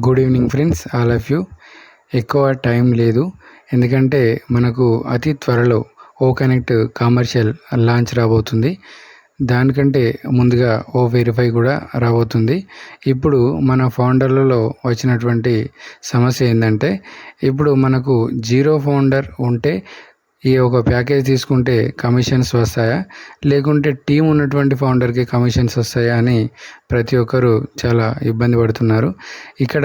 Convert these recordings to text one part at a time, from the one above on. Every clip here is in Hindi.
Good evening friends, all of you. ఎక్కువ టైం లేదు, ఎందుకంటే మనకు అతి త్వరలో ఓ కనెక్ట్ కమర్షియల్ లాంచ్ రాబోతుంది. దానికంటే ముందుగా ఓ వెరిఫై కూడా రాబోతుంది. ఇప్పుడు మన ఫౌండర్లలో వచ్చినటువంటి సమస్య ఏంటంటే, ఇప్పుడు మనకు జీరో ఫౌండర్ ఉంటే ఈ ఒక ప్యాకేజ్ తీసుకుంటే కమిషన్స్ వస్తాయా, లేకుంటే టీం ఉన్నటువంటి ఫౌండర్కి కమిషన్స్ వస్తాయా అని ప్రతి ఒక్కరూ చాలా ఇబ్బంది పడుతున్నారు. ఇక్కడ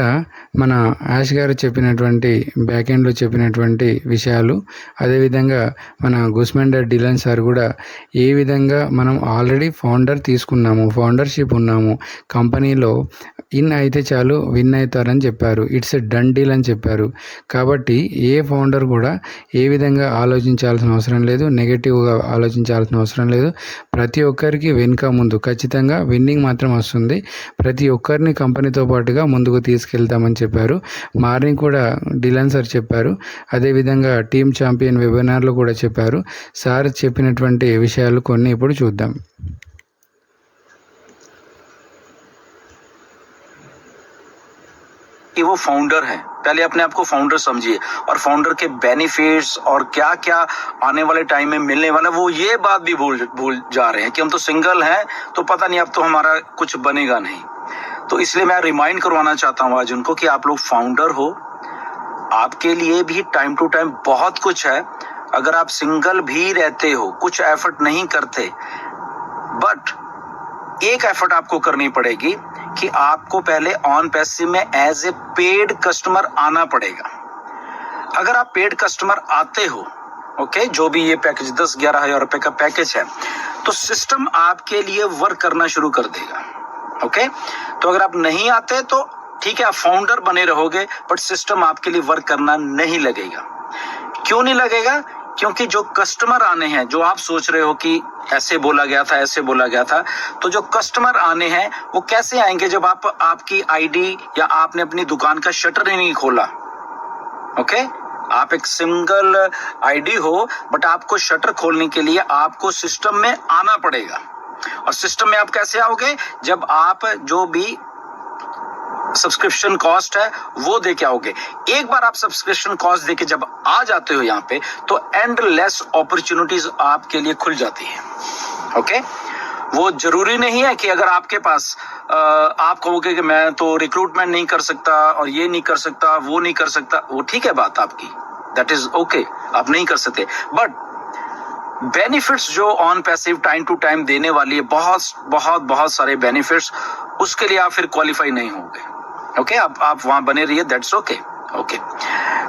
మన యాష్ గారు చెప్పినటువంటి బ్యాక్ ఎండ్లో చెప్పినటువంటి విషయాలు, అదేవిధంగా మన గుస్మెండర్ డిలన్ సార్ కూడా ఏ విధంగా మనం ఆల్రెడీ ఫౌండర్ తీసుకున్నాము, ఫౌండర్షిప్ ఉన్నాము, కంపెనీలో ఇన్ అయితే చాలు విన్ అవుతారని చెప్పారు. ఇట్స్ ఎ డన్ డీల్ అని చెప్పారు. కాబట్టి ఏ ఫౌండర్ కూడా ఏ విధంగా ఆలోచించాల్సిన అవసరం లేదు, నెగటివ్గా ఆలోచించాల్సిన అవసరం లేదు. ప్రతి ఒక్కరికి వెనుక ముందు ఖచ్చితంగా విన్నింగ్ మాత్రం వస్తుంది. ప్రతి ఒక్కరిని కంపెనీతో పాటుగా ముందుకు తీసుకెళ్తామని చెప్పారు. మార్నింగ్ కూడా డిలన్ సార్ చెప్పారు, అదేవిధంగా టీమ్ ఛాంపియన్ వెబినార్లో కూడా చెప్పారు. సార్ చెప్పినటువంటి విషయాలు కొన్ని ఇప్పుడు చూద్దాం. कि वो फाउंडर है। पहले अपने आप को फाउंडर समझिए और फाउंडर के बेनिफिट्स और क्या क्या आने वाले टाइम में मिलने वाला, वो ये बात भी भूल जा रहे हैं कि हम तो सिंगल हैं, तो पता नहीं अब तो हमारा कुछ बनेगा नहीं। तो इसलिए मैं रिमाइंड करवाना चाहता हूँ आज उनको कि आप लोग फाउंडर हो, आपके लिए भी टाइम टू टाइम बहुत कुछ है। अगर आप सिंगल भी रहते हो, कुछ एफर्ट नहीं करते, बट एक एफर्ट आपको करनी पड़ेगी कि आपको पहले ऑन पैसिव में एज ए पेड कस्टमर आना पड़ेगा। अगर आप पेड कस्टमर आते हो, ओके, जो भी ये पैकेज 10-11 हजार रुपए का पैकेज है, तो सिस्टम आपके लिए वर्क करना शुरू कर देगा। ओके, तो अगर आप नहीं आते तो ठीक है, आप फाउंडर बने रहोगे, बट सिस्टम आपके लिए वर्क करना नहीं लगेगा। क्यों नहीं लगेगा? क्योंकि जो कस्टमर आने हैं, जो आप सोच रहे हो कि ऐसे बोला गया था, ऐसे बोला गया था, तो जो कस्टमर आने हैं वो कैसे आएंगे जब आपकी आईडी या आपने अपनी दुकान का शटर ही नहीं खोला। ओके, आप एक सिंगल आईडी हो, बट आपको शटर खोलने के लिए आपको सिस्टम में आना पड़ेगा। और सिस्टम में आप कैसे आओगे? जब आप जो भी सब्सक्रिप्शन कॉस्ट है वो दे के आओगे। एक बार आप सब्सक्रिप्शन कॉस्ट दे के जब आ जाते हो यहाँ पे, तो एंडलेस अपॉर्चुनिटीज आपके लिए खुल जाती है। ओके, वो जरूरी नहीं है कि अगर आपके पास आप कहोगे कि मैं तो रिक्रूटमेंट नहीं कर सकता और ये नहीं कर सकता, वो नहीं कर सकता, वो ठीक है बात आपकी, दैट इज ओके, आप नहीं कर सकते, बट बेनिफिट्स जो on passive time to time देने वाली है, बहुत बहुत बहुत सारे बेनिफिट्स, उसके लिए आप फिर क्वालिफाई नहीं होंगे। ओके, आप वहां बने रहिए, दैट्स ओके। ओके,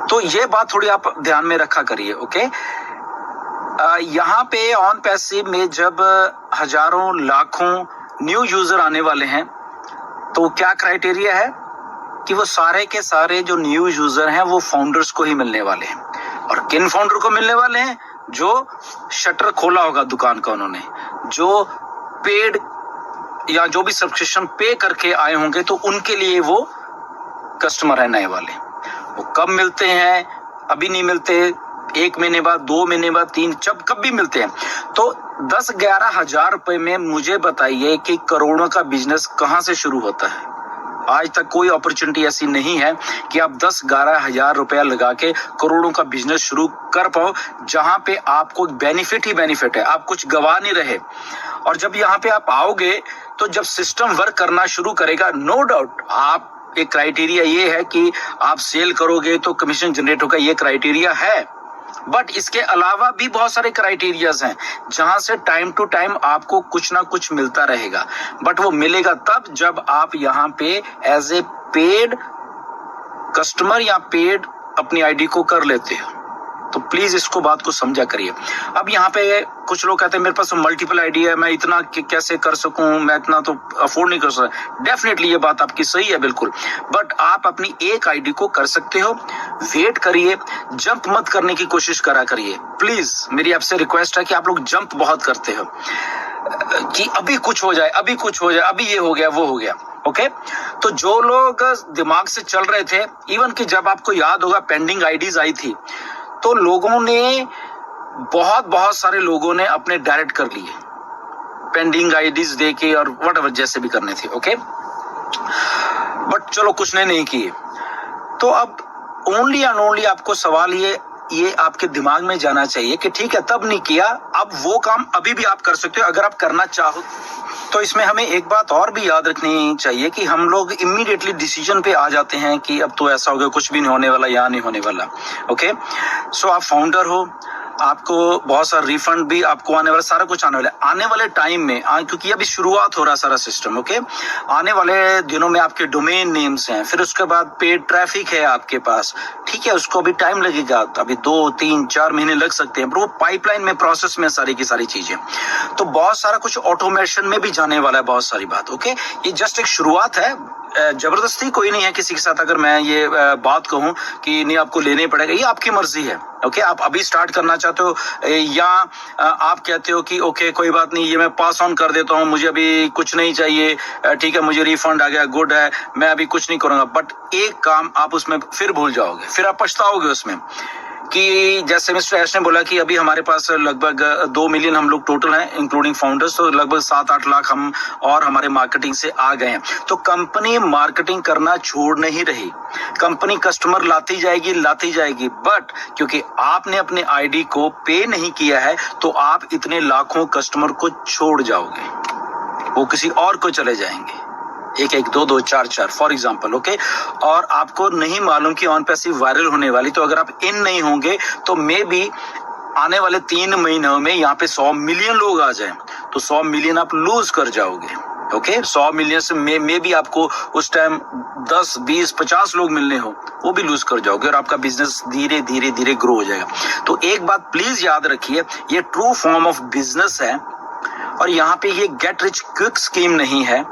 तो ये बात थोड़ी आप ध्यान में रखा करिए। ओके, यहाँ पे ऑन पैसिव में जब हजारों लाखों न्यू यूजर आने वाले हैं, तो क्या क्राइटेरिया है कि वो सारे के सारे जो न्यू यूजर हैं वो फाउंडर्स को ही मिलने वाले हैं। और किन फाउंडर को मिलने वाले हैं? जो शटर खोला होगा दुकान का उन्होंने, जो पेड या जो भी सब्सक्रिप्शन पे करके आए होंगे, तो उनके लिए वो कस्टमर है नए वाले। वो कब मिलते हैं? अभी नहीं मिलते, 1 महीने बाद, 2 महीने बाद, 3, जब कब भी मिलते हैं। तो 10-11 हजार रुपए में मुझे बताइए कि करोड़ों का बिजनेस कहाँ से शुरू होता है? आज तक कोई अपॉर्चुनिटी ऐसी नहीं है कि आप 10-11 हजार रुपया लगा के करोड़ों का बिजनेस शुरू कर पाओ, जहां पे आपको बेनिफिट ही बेनिफिट है, आप कुछ गवा नहीं रहे। और जब यहाँ पे आप आओगे, तो जब सिस्टम वर्क करना शुरू करेगा, नो डाउट आप एक क्राइटेरिया ये है कि आप सेल करोगे तो कमीशन जनरेट होगा, ये क्राइटेरिया है। बट इसके अलावा भी बहुत सारे क्राइटेरियाज हैं जहां से टाइम टू टाइम आपको कुछ ना कुछ मिलता रहेगा। बट वो मिलेगा तब जब आप यहाँ पे एज ए पेड कस्टमर या पेड अपनी आईडी को कर लेते हो। तो प्लीज इसको बात को समझा करिए। अब यहाँ पे कुछ लोग कहते हैं मेरे पास मल्टीपल आईडी है, मैं इतना कैसे कर सकूं, मैं इतना तो अफोर्ड नहीं कर सकता। डेफिनेटली ये बात आपकी सही है, बिल्कुल, बट आप अपनी एक आईडी को कर सकते हो। वेट करिए, जंप मत करने की कोशिश करा करिए। प्लीज मेरी आपसे रिक्वेस्ट है कि आप लोग जंप बहुत करते हो कि अभी कुछ हो जाए, अभी कुछ हो जाए, अभी ये हो गया, वो हो गया। ओके, तो जो लोग दिमाग से चल रहे थे, इवन कि जब आपको याद होगा पेंडिंग आईडीज आई थी, तो लोगों ने बहुत सारे लोगों ने अपने डायरेक्ट कर लिए पेंडिंग आईडीज देके और व्हाटएवर जैसे भी करने थे। ओके, बट चलो कुछ ने नहीं किए। तो अब ओनली एंड ओनली आपको सवाल ये आपके दिमाग में जाना चाहिए कि ठीक है तब नहीं किया, अब वो काम अभी भी आप कर सकते हो अगर आप करना चाहो। तो इसमें हमें एक बात और भी याद रखनी चाहिए कि हम लोग इमीडिएटली डिसीजन पे आ जाते हैं कि अब तो ऐसा हो गया, कुछ भी नहीं होने वाला, या नहीं होने वाला। ओके, सो आप फाउंडर हो, आपको बहुत सारा रिफंड भी आपको आने वाला, सारा कुछ आने वाला है। आने वाले टाइम में क्योंकि अभी शुरुआत हो रहा है सारा सिस्टम। ओके, आने वाले दिनों में आपके डोमेन नेम्स हैं, फिर उसके बाद पेड ट्रैफिक है आपके पास, ठीक है, उसको भी टाइम लगेगा, अभी 2, 3, 4 महीने लग सकते हैं, पर वो पाइपलाइन में, प्रोसेस में सारी की सारी चीजें। तो बहुत सारा कुछ ऑटोमेशन में भी जाने वाला है, बहुत सारी बात। ओके, ये जस्ट एक शुरुआत है, जबरदस्ती कोई नहीं है किसी के साथ। अगर मैं ये बात कहूं कि नहीं आपको लेने पड़ेगा, ये आपकी मर्जी है। ओके, आप अभी स्टार्ट करना चाहते हो या आप कहते हो कि ओके कोई बात नहीं, ये मैं पास ऑन कर देता हूं, मुझे अभी कुछ नहीं चाहिए, ठीक है, मुझे रिफंड आ गया, गुड है, मैं अभी कुछ नहीं करूंगा। बट एक काम आप उसमें फिर भूल जाओगे, फिर आप पछताओगे उसमें कि जैसे मिस्टर एस ने बोला कि अभी हमारे पास लगभग 2 मिलियन हम लोग टोटल हैं इंक्लूडिंग फाउंडर्स, तो लगभग 7-8 लाख हम और हमारे मार्केटिंग से आ गए हैं। तो कंपनी मार्केटिंग करना छोड़ नहीं रही, कंपनी कस्टमर लाती जाएगी, बट क्योंकि आपने अपने आईडी को पे नहीं किया है तो आप इतने लाखों कस्टमर को छोड़ जाओगे, वो किसी और को चले जाएंगे, 1-1, 2-2, 4-4 फॉर एग्जाम्पल। ओके, और आपको नहीं मालूम कि ऑन पैसिव वायरल होने वाली, तो अगर आप इन नहीं होंगे तो मे बी आने वाले 3 महीनों में यहाँ पे 100 मिलियन लोग आ जाएं, तो 100 मिलियन आप लूज कर जाओगे। ओके, 100 मिलियन से मे भी आपको उस टाइम 10, 20, 50 लोग मिलने हो, वो भी लूज कर जाओगे और आपका बिजनेस धीरे धीरे ग्रो हो जाएगा। तो एक बात प्लीज याद रखिए, ये ट्रू फॉर्म ऑफ बिजनेस है और यहाँ पे ये गेट रिच क्विक स्कीम नहीं है।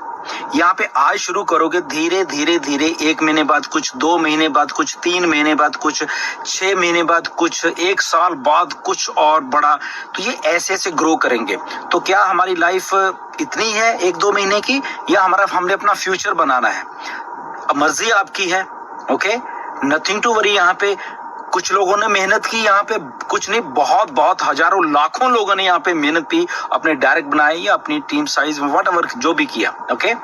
यहाँ पे आज शुरू करोगे, धीरे धीरे 1 महीने बाद कुछ, 2 महीने बाद कुछ, 3 महीने बाद कुछ, 6 महीने बाद कुछ, 1 साल बाद कुछ और बड़ा, तो ये ऐसे ग्रो करेंगे। तो क्या हमारी लाइफ इतनी है 1-2 महीने की, या हमने अपना फ्यूचर बनाना है? अब मर्जी आपकी है। Okay, nothing to worry. यहाँ पे कुछ लोगों ने मेहनत की, यहाँ पे कुछ नहीं, बहुत हजारों लाखों लोगों ने यहाँ पे मेहनत की, अपने डायरेक्ट बनाए या अपनी टीम साइज व्हाटएवर जो भी किया। ఓకే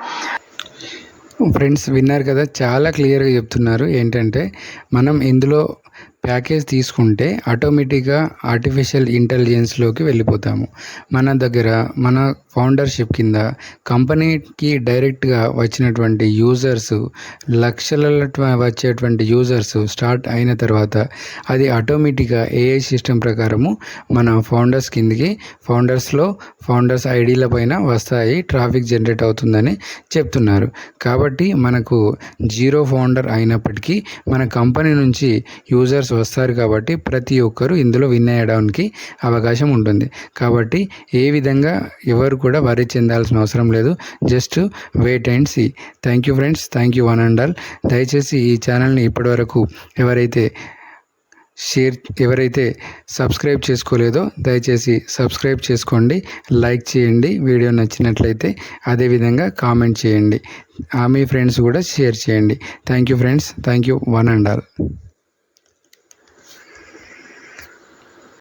ఫ్రెండ్స్, విన్నారు కదా, చాలా క్లియర్గా చెప్తున్నారు. ఏంటంటే మనం ఇందులో ప్యాకేజ్ తీసుకుంటే ఆటోమేటిక్గా ఆర్టిఫిషియల్ ఇంటెలిజెన్స్లోకి వెళ్ళిపోతాము. మన దగ్గర మన ఫౌండర్షిప్ కింద కంపెనీకి డైరెక్ట్గా వచ్చినటువంటి యూజర్స్, లక్షలలో వచ్చేటువంటి యూజర్స్ స్టార్ట్ అయిన తర్వాత అది ఆటోమేటిక్గా ఏఐ సిస్టమ్ ప్రకారము మన ఫౌండర్స్ కిందికి, ఫౌండర్స్ ఐడీల పైన వస్తాయి, ట్రాఫిక్ జనరేట్ అవుతుందని చెప్తున్నారు. కాబట్టి మనకు జీరో ఫౌండర్ అయినప్పటికీ మన కంపెనీ నుంచి యూజర్స్ వస్తారు, కాబట్టి ప్రతి ఒక్కరూ ఇందులో విన్ అయ్యడానికి అవకాశం ఉంటుంది. కాబట్టి ఏ విధంగా ఎవరు కూడా వరి చెందాల్సిన అవసరం లేదు, just wait and see. Thank you friends, thank you one and all. దయచేసి ఈ ఛానల్ని ఇప్పటివరకు ఎవరైతే సబ్స్క్రైబ్ చేసుకోలేదో దయచేసి సబ్స్క్రైబ్ చేసుకోండి, లైక్ చేయండి, వీడియో నచ్చినట్లయితే అదేవిధంగా కామెంట్ చేయండి, మీ ఫ్రెండ్స్ కూడా షేర్ చేయండి. Thank you friends, thank you one and all.